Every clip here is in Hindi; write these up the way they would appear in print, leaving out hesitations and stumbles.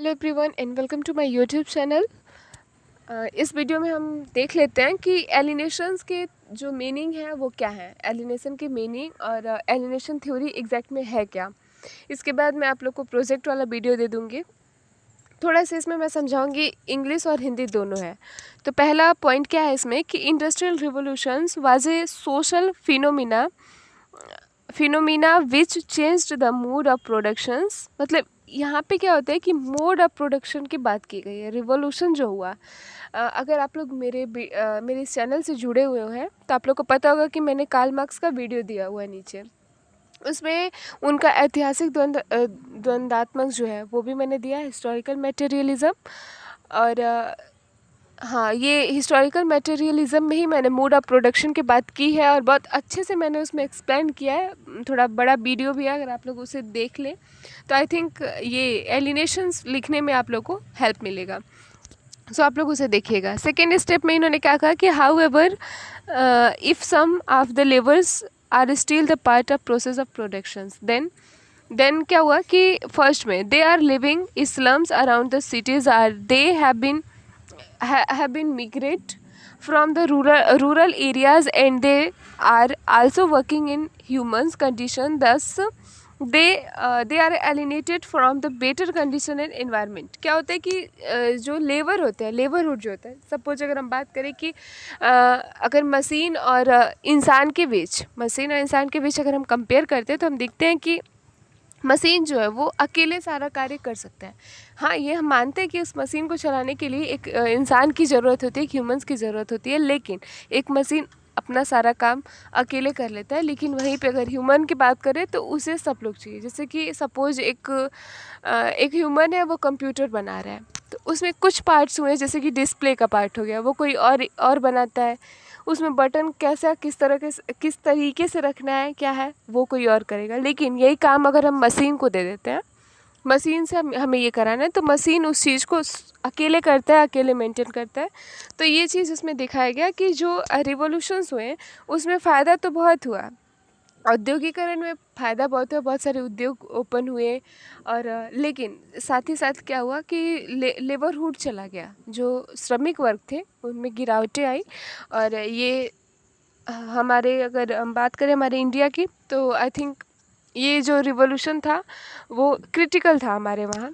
Hello everyone and welcome to my YouTube channel. इस वीडियो में हम देख लेते हैं कि एलिनेशंस के जो मीनिंग है वो क्या है, एलिनेशन की मीनिंग और एलिनेशन थ्योरी एग्जैक्ट में है क्या। इसके बाद मैं आप लोग को प्रोजेक्ट वाला वीडियो दे दूँगी। थोड़ा सा इसमें मैं समझाऊंगी, इंग्लिश और हिंदी दोनों है। तो पहला पॉइंट क्या है इसमें कि industrial revolutions was a social phenomena which changed the mode of productions. मतलब यहाँ पे क्या होता है कि मोड ऑफ प्रोडक्शन की बात की गई है। रिवॉल्यूशन जो हुआ, अगर आप लोग मेरे इस चैनल से जुड़े हुए हैं तो आप लोग को पता होगा कि मैंने कार्ल मार्क्स का वीडियो दिया हुआ है नीचे। उसमें उनका ऐतिहासिक द्वंद्वात्मक जो है वो भी मैंने दिया, हिस्टोरिकल मटेरियलिज्म। और हाँ, ये हिस्टोरिकल मटेरियलिज्म में ही मैंने मोड ऑफ प्रोडक्शन की बात की है और बहुत अच्छे से मैंने उसमें एक्सप्लेन किया है। थोड़ा बड़ा वीडियो भी है, अगर आप लोग उसे देख लें तो आई थिंक ये एलिनेशंस लिखने में आप लोग को हेल्प मिलेगा। सो आप लोग उसे देखिएगा। सेकेंड स्टेप में इन्होंने क्या कहा कि however if some of the labours are still the part of process of productions, then क्या हुआ कि फर्स्ट में they are living slums around the cities are they have been migrate from the rural areas and they are also working in humans condition, thus they are alienated from the better condition and environment। क्या होता है कि जो लेबर होते हैं, लेबरहुड जो होता है, सपोज अगर हम बात करें कि अगर मशीन और इंसान के बीच अगर हम कंपेयर करते हैं तो हम देखते हैं कि मशीन जो है वो अकेले सारा कार्य कर सकता है। हाँ, ये हम मानते हैं कि उस मशीन को चलाने के लिए एक इंसान की ज़रूरत होती है, एक ह्यूमंस की ज़रूरत होती है, लेकिन एक मशीन अपना सारा काम अकेले कर लेता है। लेकिन वहीं पे अगर ह्यूमन की बात करें तो उसे सब लोग चाहिए। जैसे कि सपोज एक ह्यूमन है, वो कंप्यूटर बना रहा है, तो उसमें कुछ पार्ट्स हुए जैसे कि डिस्प्ले का पार्ट हो गया, वो कोई और बनाता है। उसमें बटन कैसा किस तरीके से रखना है, क्या है, वो कोई और करेगा। लेकिन यही काम अगर हम मशीन को दे देते हैं, मशीन से हमें ये कराना है, तो मशीन उस चीज़ को अकेले करता है, अकेले मेंटेन करता है। तो ये चीज़ इसमें दिखाया गया कि जो रिवॉल्यूशंस हुए उसमें फ़ायदा तो बहुत हुआ, औद्योगिकरण में फ़ायदा बहुत हुआ, बहुत सारे उद्योग ओपन हुए। और लेकिन साथ ही साथ क्या हुआ कि लेबरहुड चला गया, जो श्रमिक वर्ग थे उनमें गिरावटें आई। और ये हमारे, अगर हम बात करें हमारे इंडिया की, तो आई थिंक ये जो रिवॉल्यूशन था वो क्रिटिकल था हमारे वहाँ।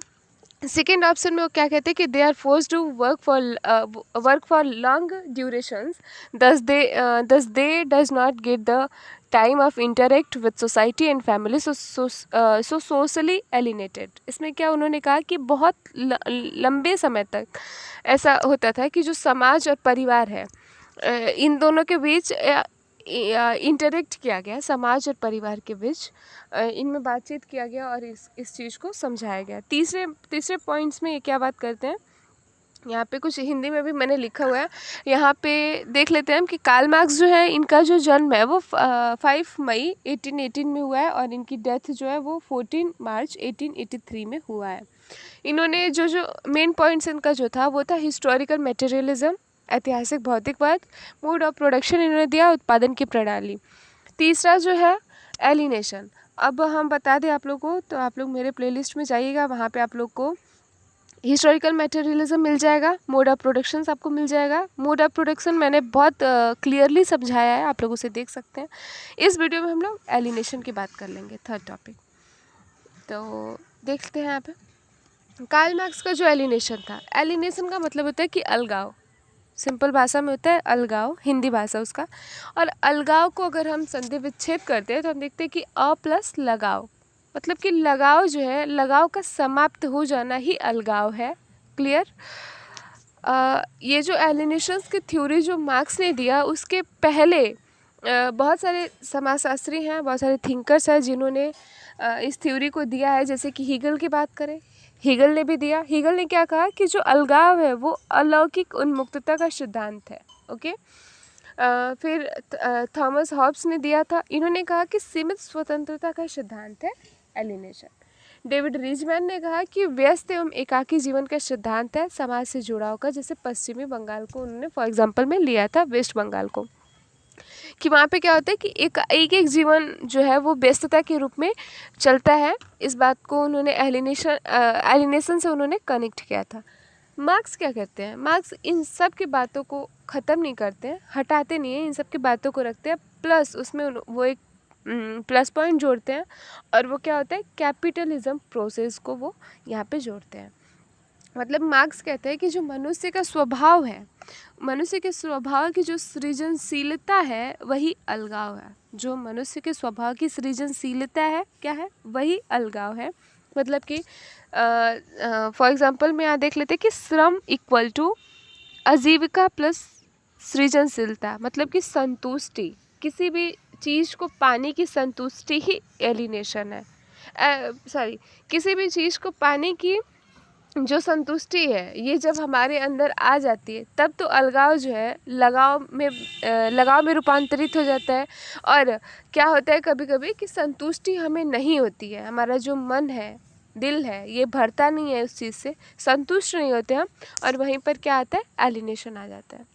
सेकेंड ऑप्शन में वो क्या कहते हैं कि they are forced to work for long durations, thus they does not get the time of interact with society and family, so socially alienated. इसमें क्या उन्होंने कहा कि बहुत लंबे समय तक ऐसा होता था कि जो समाज और परिवार है, इन दोनों के बीच इंटरेक्ट किया गया, समाज और परिवार के बीच इनमें बातचीत किया गया और इस चीज़ को समझाया गया। तीसरे पॉइंट्स में ये क्या बात करते हैं, यहाँ पे कुछ हिंदी में भी मैंने लिखा हुआ है, यहाँ पे देख लेते हैं हम कि कार्ल मार्क्स जो है, इनका जो जन्म है वो 5 मई 1818 में हुआ है और इनकी डेथ जो है वो 14 मार्च 1883 में हुआ है। इन्होंने जो मेन पॉइंट्स इनका जो था वो था हिस्टोरिकल मटेरियलिज्म, ऐतिहासिक भौतिकवाद, मोड ऑफ प्रोडक्शन इन्होंने दिया, उत्पादन की प्रणाली। तीसरा जो है एलिनेशन। अब हम बता दें आप लोग को, तो आप लोग मेरे प्लेलिस्ट में जाइएगा, वहाँ पे आप लोग को हिस्टोरिकल मटेरियलिज्म मिल जाएगा, मोड ऑफ प्रोडक्शन आपको मिल जाएगा। मोड ऑफ प्रोडक्शन मैंने बहुत क्लियरली समझाया है, आप लोग उसे देख सकते हैं। इस वीडियो में हम लोग एलिनेशन की बात कर लेंगे, थर्ड टॉपिक। तो देखते हैं यहाँ पे कार्ल मार्क्स का जो एलिनेशन था, एलिनेशन का मतलब होता है कि अलगाव, सिंपल भाषा में होता है अलगाव, हिंदी भाषा उसका। और अलगाव को अगर हम संधि विच्छेद करते हैं तो हम देखते हैं कि अ प्लस लगाव, मतलब कि लगाव जो है, लगाव का समाप्त हो जाना ही अलगाव है। क्लियर। ये जो एलिनेशंस की थ्योरी जो मार्क्स ने दिया, उसके पहले बहुत सारे समाजशास्त्री हैं, बहुत सारे थिंकर्स हैं जिन्होंने इस थ्योरी को दिया है। जैसे कि हीगल की बात करें, हीगल ने भी दिया। हीगल ने क्या कहा कि जो अलगाव है वो अलौकिक उन्मुक्तता का सिद्धांत है। ओके। फिर थॉमस हॉब्स ने दिया था, इन्होंने कहा कि सीमित स्वतंत्रता का सिद्धांत है एलिनेशन। डेविड रिजमैन ने कहा कि व्यस्त एवं एकाकी जीवन का सिद्धांत है समाज से जुड़ाव का, जैसे पश्चिमी बंगाल को उन्होंने फॉर एग्जांपल में लिया था, वेस्ट बंगाल को। कि वहाँ पे क्या होता है कि एक एक एक जीवन जो है वो व्यस्तता के रूप में चलता है। इस बात को उन्होंने एलिनेशन से उन्होंने कनेक्ट किया था। मार्क्स क्या करते हैं, मार्क्स इन सब की बातों को ख़त्म नहीं करते हैं, हटाते नहीं हैं, इन सब की बातों को रखते हैं, प्लस उसमें वो एक प्लस पॉइंट जोड़ते हैं, और वो क्या होता है, कैपिटलिज्म प्रोसेस को वो यहाँ पे जोड़ते हैं। मतलब मार्क्स कहते हैं कि जो मनुष्य का स्वभाव है, मनुष्य के स्वभाव की जो सृजनशीलता है वही अलगाव है। जो मनुष्य के स्वभाव की सृजनशीलता है क्या है, वही अलगाव है। मतलब कि फॉर एग्जांपल में यहाँ देख लेते हैं कि श्रम इक्वल टू आजीविका प्लस सृजनशीलता, मतलब कि संतुष्टि, किसी भी चीज़ को पाने की संतुष्टि ही एलिनेशन है। सॉरी, किसी भी चीज़ को पाने की जो संतुष्टि है, ये जब हमारे अंदर आ जाती है तब तो अलगाव जो है लगाव में रूपांतरित हो जाता है। और क्या होता है कभी कभी कि संतुष्टि हमें नहीं होती है, हमारा जो मन है, दिल है, ये भरता नहीं है उस चीज़ से, संतुष्ट नहीं होते हम, और वहीं पर क्या आता है, एलिनेशन आ जाता है।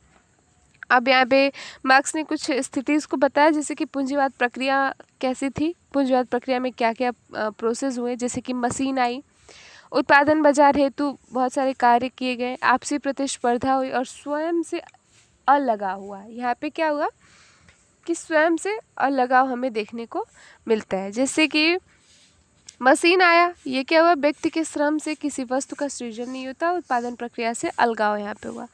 अब यहाँ पे मार्क्स ने कुछ स्थिति इसको बताया, जैसे कि पूंजीवाद प्रक्रिया कैसी थी, पूंजीवाद प्रक्रिया में क्या क्या प्रोसेस हुए, जैसे कि मशीन आई, उत्पादन बाजार हेतु बहुत सारे कार्य किए गए, आपसी प्रतिस्पर्धा हुई, और स्वयं से अलगाव हुआ। यहाँ पे क्या हुआ कि स्वयं से अलगाव हमें देखने को मिलता है। जैसे कि मशीन आया, ये क्या हुआ, व्यक्ति के श्रम से किसी वस्तु का सृजन नहीं होता, उत्पादन प्रक्रिया से अलगाव यहाँ पे हुआ।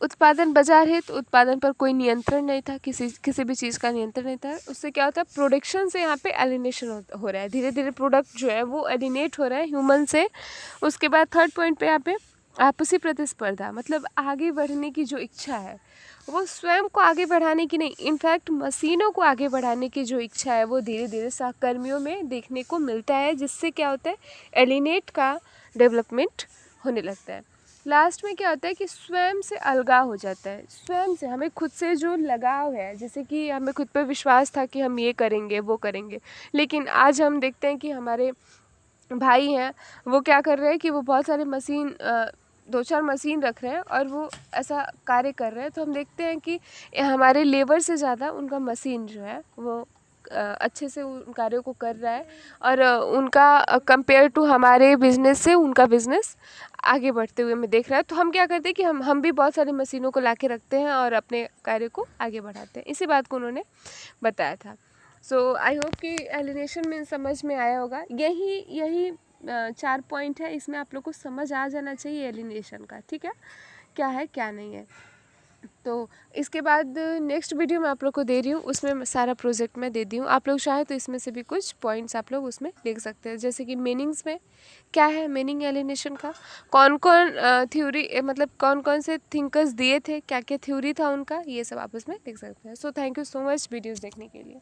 उत्पादन बाजार है, तो उत्पादन पर कोई नियंत्रण नहीं था, किसी भी चीज़ का नियंत्रण नहीं था। उससे क्या होता है, प्रोडक्शन से यहाँ पे एलिनेशन हो रहा है, धीरे धीरे प्रोडक्ट जो है वो एलिनेट हो रहा है ह्यूमन से। उसके बाद थर्ड पॉइंट पे यहाँ पे आपसी प्रतिस्पर्धा, मतलब आगे बढ़ने की जो इच्छा है, वो स्वयं को आगे बढ़ाने की नहीं, इनफैक्ट मशीनों को आगे बढ़ाने की जो इच्छा है वो धीरे धीरे सहकर्मियों में देखने को मिलता है, जिससे क्या होता है, एलिनेट का डेवलपमेंट होने लगता है। लास्ट में क्या होता है कि स्वयं से अलगाव हो जाता है, स्वयं से, हमें खुद से जो लगाव है, जैसे कि हमें खुद पर विश्वास था कि हम ये करेंगे वो करेंगे, लेकिन आज हम देखते हैं कि हमारे भाई हैं, वो क्या कर रहे हैं कि वो बहुत सारे मशीन 2-4 मशीन रख रहे हैं और वो ऐसा कार्य कर रहे हैं, तो हम देखते हैं कि हमारे लेबर से ज़्यादा उनका मशीन जो है वो अच्छे से उन कार्यों को कर रहा है, और उनका कंपेयर टू हमारे बिजनेस से उनका बिजनेस आगे बढ़ते हुए हमें देख रहा है। तो हम क्या करते हैं कि हम भी बहुत सारी मशीनों को ला के रखते हैं और अपने कार्य को आगे बढ़ाते हैं। इसी बात को उन्होंने बताया था। सो आई होप कि एलिनेशन में समझ में आया होगा। यही 4 पॉइंट है, इसमें आप लोग को समझ आ जाना चाहिए एलिनेशन का, ठीक है क्या नहीं है। तो इसके बाद नेक्स्ट वीडियो मैं आप लोग को दे रही हूँ, उसमें सारा प्रोजेक्ट मैं दे दी हूँ। आप लोग चाहे तो इसमें से भी कुछ पॉइंट्स आप लोग उसमें लिख सकते हैं, जैसे कि मीनिंग्स में क्या है, मीनिंग एलिनेशन का, कौन कौन थ्योरी, मतलब कौन कौन से थिंकर्स दिए थे, क्या क्या थ्योरी था उनका, ये सब आप उसमें लिख सकते हैं। So thank you so much videos देखने के लिए।